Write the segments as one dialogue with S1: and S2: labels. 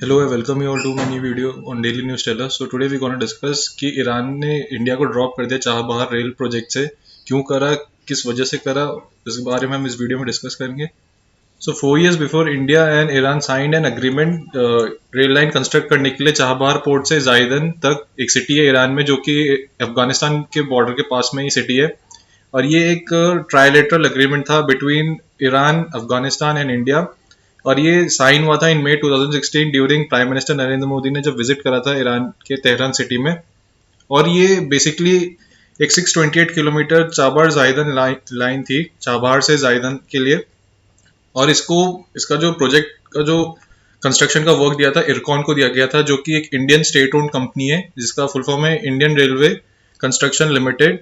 S1: Hello, I welcome you all to my new video on Daily News Teller. So today we're going to discuss कि Iran ने India को drop कर दिया Chabahar rail project से, क्यों करा, किस वजह से करा, इस बारे में हम इस वीडियो में डिस्कस करेंगे. So 4 years before India and Iran signed an agreement rail line construct करने के लिए चाबहार पोर्ट से जायदन तक, एक सिटी है ईरान में जो कि अफगानिस्तान के बॉर्डर के पास में ही सिटी है. और ये एक ट्राइलेटरल एग्रीमेंट था between Iran, Afghanistan and India. और ये साइन हुआ था इन मई 2016 during prime minister Narendra Modi ने जब विजिट करा था ईरान के तेहरान सिटी में. और ये बेसिकली एक 628 किलोमीटर चाबहार जायदन लाइन थी, चाबहार से जायदन के लिए. और इसका जो प्रोजेक्ट का जो कंस्ट्रक्शन का वर्क दिया था इरकॉन को दिया गया था, जो कि एक इंडियन स्टेट ओन्ड कंपनी है जिसका फुल फॉर्म है Indian railway construction limited.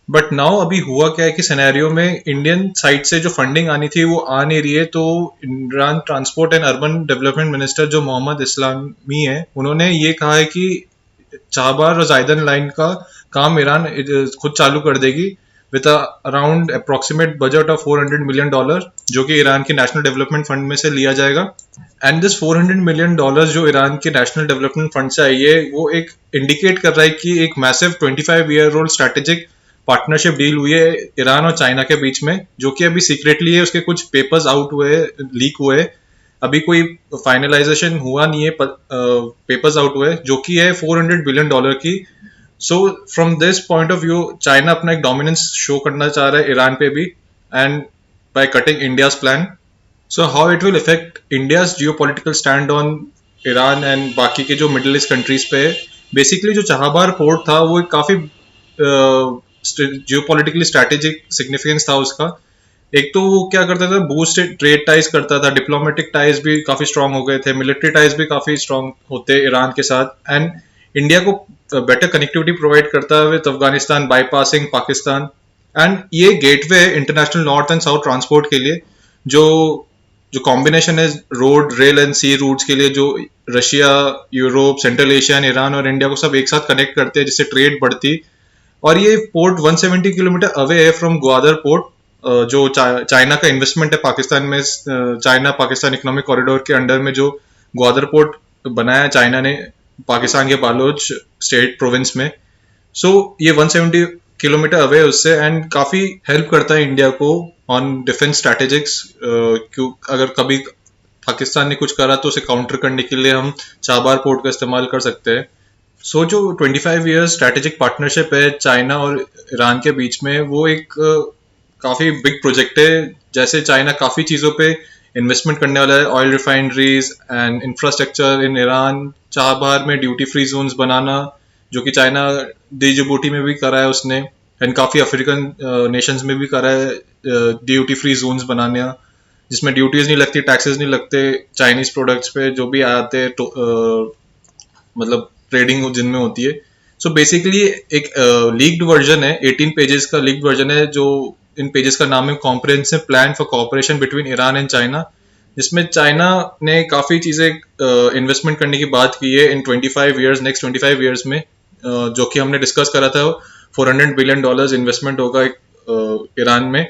S1: But now अभी हुआ क्या है कि सिनेरियो में इंडियन साइड से जो फंडिंग आनी थी वो आ नहीं रही है. तो Iran transport and urban development minister जो मोहम्मद इस्लामी है, उन्होंने ये कहा है कि चाबहार और जायदन लाइन का काम ईरान खुद चालू कर देगी with around approximate budget of $400 million, जो कि ईरान के नेशनल डेवलपमेंट फंड में से लिया जाएगा. एंड दिस $400 मिलियन जो ईरान के नेशनल डेवलपमेंट फंड से आई है, वो एक इंडिकेट कर रहा है कि एक massive 25 year old strategic partnership deal हुई है ईरान और चाइना के बीच में, जो कि अभी सीक्रेटली है. उसके कुछ पेपर्स आउट हुए, लीक हुए, अभी कोई फाइनलाइजेशन हुआ नहीं है. पेपर्स आउट हुए जो कि है $400 बिलियन की. So from this point of view China अपना एक डोमिनेंस शो करना चाह रहा है ईरान पे भी, and by cutting India's plan. So how it will effect India's geopolitical stand on Iran and बाकी के जो मिडिल ईस्ट कंट्रीज पे है. बेसिकली जो चाबहार पोर्ट था वो एक काफी जियोपॉलिटिकली स्ट्रैटेजिक सिग्निफिकेंस था उसका. एक तो वो क्या करता था, बूस्ट ट्रेड टाइज करता था, डिप्लोमेटिक टाइज भी काफी स्ट्रांग हो गए थे, मिलिट्री टाइज भी काफी स्ट्रांग होते ईरान के साथ. एंड इंडिया को बेटर कनेक्टिविटी प्रोवाइड करता है with Afghanistan bypassing Pakistan. And ये गेटवे है international north and south transport के लिए, जो जो कॉम्बिनेशन है road, rail and sea routes के लिए, जो Russia, Europe, central Asia and Iran और इंडिया को सब एक साथ कनेक्ट करते हैं, जिससे ट्रेड बढ़ती. और ये पोर्ट 170 किलोमीटर अवे है फ्रॉम ग्वादर पोर्ट, जो चाइना का इन्वेस्टमेंट है पाकिस्तान में. चाइना पाकिस्तान इकोनॉमिक कॉरिडोर के अंडर में जो ग्वादर पोर्ट बनाया चाइना ने पाकिस्तान के बालोच स्टेट प्रोविंस में. सो ये 170 किलोमीटर अवे है उससे, एंड काफी हेल्प करता है इंडिया को ऑन डिफेंस स्ट्रैटेजिक्स. अगर कभी पाकिस्तान ने कुछ करा तो उसे काउंटर करने के लिए हम चाबहार पोर्ट का इस्तेमाल कर सकते हैं. सो जो 25 ईयर्स स्ट्रैटेजिक पार्टनरशिप है चाइना और ईरान के बीच में, वो एक काफी बिग प्रोजेक्ट है. जैसे चाइना काफी चीजों पे इन्वेस्टमेंट करने वाला है, oil refineries and infrastructure in Iran. Chabahar में ड्यूटी फ्री जोन्स बनाना, जो कि चाइना डिजिबूटी में भी करा है उसने, एंड काफी अफ्रीकन नेशंस में भी करा है ड्यूटी फ्री जोन्स बनाने, जिसमें ड्यूटीज नहीं लगती, टैक्सेस नहीं लगते चाइनीज प्रोडक्ट्स पे जो भी आते हैं, मतलब ट्रेडिंग जिनमें होती है. सो बेसिकली एक लीक्ड वर्जन है, 18 पेजेस का लीक्ड वर्जन है. जो इन पेजेस का नाम है comprehensive plan for cooperation between Iran and China, जिसमें चाइना ने काफी चीजें इन्वेस्टमेंट करने की बात की है इन 25 ईयर्स, नेक्स्ट 25 ईयर्स में, जो कि हमने डिस्कस करा था. $400 बिलियन इन्वेस्टमेंट होगा ईरान में.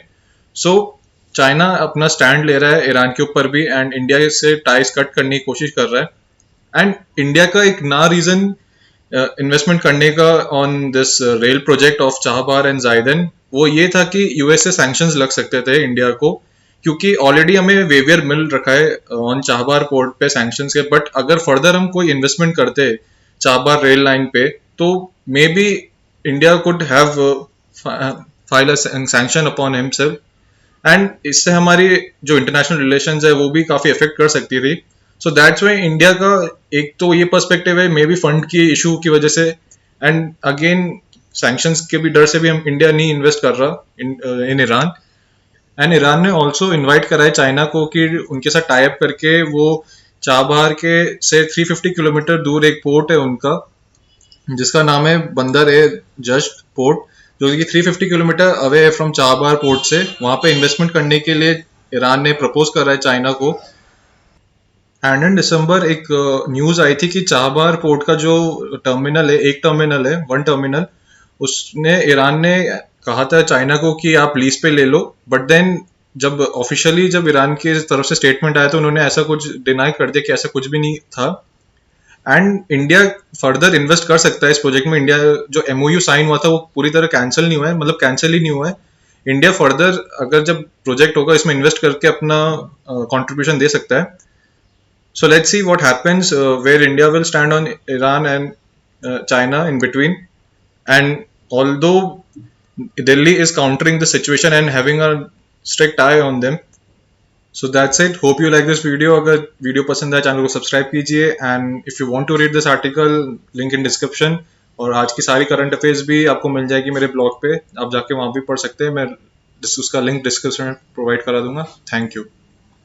S1: सो चाइना अपना स्टैंड ले रहा है ईरान के ऊपर भी, एंड इंडिया से टाइज कट करने की कोशिश कर रहा है. एंड इंडिया का एक ना रीजन इन्वेस्टमेंट करने का on this rail project of Chabahar and Zahedan, वो ये था कि यूएस से सैंक्शंस लग सकते थे इंडिया को, क्योंकि ऑलरेडी हमें वेवियर मिल रखा है ऑन चाबहार पोर्ट पे सैंक्शंस के. बट अगर फर्दर हम कोई इन्वेस्टमेंट करते चाबहार रेल लाइन पे, तो may be India could have file a sanction upon himself, and इससे हमारी जो इंटरनेशनल रिलेशंस है वो भी काफी इफेक्ट कर सकती थी. सो दैट्स वाई इंडिया का एक तो ये पर्सपेक्टिव है, मे बी फंड की इशू की वजह से, एंड अगेन सैंक्शंस के भी डर से भी हम इंडिया नहीं इन्वेस्ट कर रहा इन ईरान. एंड ईरान ने ऑल्सो इन्वाइट करा है चाइना को कि उनके साथ टाई अप करके वो चाबहार के से 350 किलोमीटर दूर एक पोर्ट है उनका, जिसका नाम है बंदर है जस्ट पोर्ट, जो कि 350 किलोमीटर अवे है फ्रॉम चाबहार पोर्ट से. वहां पे इन्वेस्टमेंट करने के लिए ईरान ने प्रपोज करा है चाइना को. एंड इन दिसंबर एक न्यूज आई थी कि चाबहार पोर्ट का जो टर्मिनल है, एक टर्मिनल है, वन टर्मिनल, उसने ईरान ने कहा था चाइना को कि आप लीज पे ले लो. बट देन जब ऑफिशियली जब ईरान की तरफ से स्टेटमेंट आया तो उन्होंने ऐसा कुछ डिनाई कर दिया कि ऐसा कुछ भी नहीं था। एंड इंडिया फर्दर इन्वेस्ट कर सकता है इस प्रोजेक्ट में। इंडिया जो एमओयू साइन हुआ था वो पूरी तरह कैंसिल नहीं हुआ है, मतलब कैंसिल ही नहीं हुआ है। इंडिया फर्दर अगर जब प्रोजेक्ट होगा इसमें इन्वेस्ट करके अपना कंट्रीब्यूशन दे सकता है। So let's see what happens, where India will stand on Iran and China in between. And although Delhi is countering the situation and having a strict eye on them, so that's it. Hope you like this video. अगर video पसंद आए channel को subscribe कीजिए, and if you want to read this article, link in description. और आज की सारी current affairs भी आपको मिल जाएगी मेरे ब्लॉग पे, आप जाके वहाँ भी पढ़ सकते हैं। मैं उसका लिंक डिस्क्रिप्शन में प्रोवाइड करा दूंगा। Thank you.